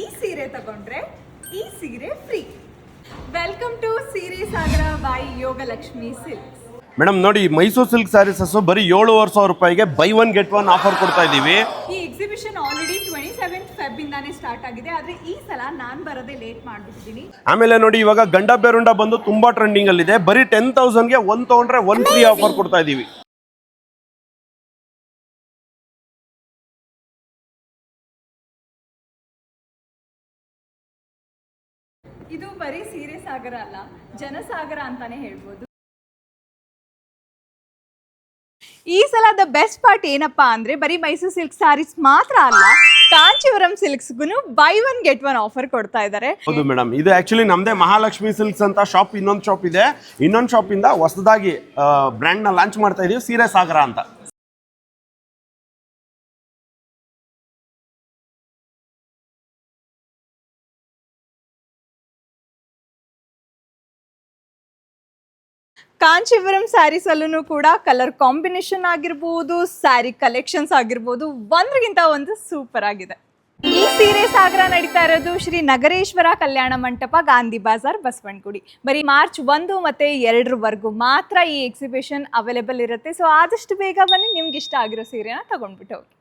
ಈ ಸೀರೆ ತಗೊಂಡ್ರೆ ಈ ಸೀರೆ ಫ್ರೀ. ವೆಲ್ಕಮ್ ಟು ಸೀರೆ ಸಾಗರ ಬೈ ಯೋಗಲಕ್ಷ್ಮಿ ಸಿಲ್ಕ್ಸ್. ಮೇಡಮ್ ನೋಡಿ, ಮೈಸೂರು ಸಿಲ್ಕ್ ಸ್ಯಾರೀಸಸ್ ಬರೀ 7,500 ರೂಪಾಯಿಗೆ by one get one offer ಕೊಡ್ತಾ ಇದೀವಿ. ಈ ಎಕ್ಸಿಬಿಷನ್ ಆಲ್ರೆಡಿ 27th ಫೆಬ್ ಇಂದಾನೆ ಸ್ಟಾರ್ಟ್ ಆಗಿದೆ. ಆದ್ರೆ ಈ ಸಲ ನಾನು ಬರೋದೇ ಲೇಟ್ ಮಾಡ್ಬಿಟ್ಟಿದ್ದೀನಿ. ಆಮೇಲೆ ನೋಡಿ, ಇವಾಗ ಗಂಡ ಬೇರುಂಡ ಬಂದು ತುಂಬಾ ಟ್ರೆಂಡಿಂಗ್ ಅಲ್ಲಿ ಇದೆ. ಬರೀ 10,000ಗೆ 1 ತಗೊಂಡ್ರೆ 1 ಫ್ರೀ ಆಫರ್ ಕೊಡ್ತಾ ಇದೀವಿ. ಇದು ಬರೀ ಸೀರೆ ಸಾಗರ ಅಲ್ಲ, ಜನಸಾಗರ ಅಂತಾನೆ ಹೇಳ್ಬೋದು. ಈ ಸಲ ದ ಬೆಸ್ಟ್ ಪಾರ್ಟ್ ಏನಪ್ಪಾ ಅಂದ್ರೆ ಬರೀ ಮೈಸೂರು ಸಿಲ್ಕ್ ಸ್ಯಾರೀಸ್ ಮಾತ್ರ ಅಲ್ಲ, ಕಾಂಚೀವರಂ ಸಿಲ್ಕ್ಸ್ಗೂ buy one get one offer ಕೊಡ್ತಾ ಇದ್ದಾರೆ. ಹೌದು ಮೇಡಮ್, ಇದು ಆಕ್ಚುಲಿ ನಮ್ದೇ ಮಹಾಲಕ್ಷ್ಮಿ ಸಿಲ್ಕ್ಸ್ ಅಂತ ಶಾಪ್, ಇನ್ನೊಂದು ಶಾಪ್ ಇದೆ. ಇನ್ನೊಂದು ಶಾಪ್ ಇಂದ ಹೊಸದಾಗಿ ಬ್ರ್ಯಾಂಡ್ ನ ಲಾಂಚ್ ಮಾಡ್ತಾ ಇದೀವಿ, ಸೀರೆ ಸಾಗರ ಅಂತ. ಕಾಂಚೀವರಂ ಸ್ಯಾರೀಸ್ ಅಲ್ಲೂ ಕೂಡ ಕಲರ್ ಕಾಂಬಿನೇಷನ್ ಆಗಿರ್ಬೋದು, ಸ್ಯಾರಿ ಕಲೆಕ್ಷನ್ಸ್ ಆಗಿರ್ಬೋದು, ಒಂದ್ರಿಗಿಂತ ಒಂದು ಸೂಪರ್ ಆಗಿದೆ. ಈ ಸೀರೆ ಸಾಗರ ನಡೀತಾ ಇರೋದು ಶ್ರೀ ನಗರೇಶ್ವರ ಕಲ್ಯಾಣ ಮಂಟಪ, ಗಾಂಧಿ ಬಾಜಾರ್, ಬಸವನಗುಡಿ. ಬರೀ ಮಾರ್ಚ್ 1 ಮತ್ತು 2 ಮಾತ್ರ ಈ ಎಕ್ಸಿಬಿಷನ್ ಅವೈಲೇಬಲ್ ಇರುತ್ತೆ. ಸೊ ಆದಷ್ಟು ಬೇಗ ಬನ್ನಿ, ನಿಮ್ಗೆ ಇಷ್ಟ ಆಗಿರೋ ಸೀರೆನ ತಗೊಂಡ್ಬಿಟ್ಟು ಹೋಗಿ.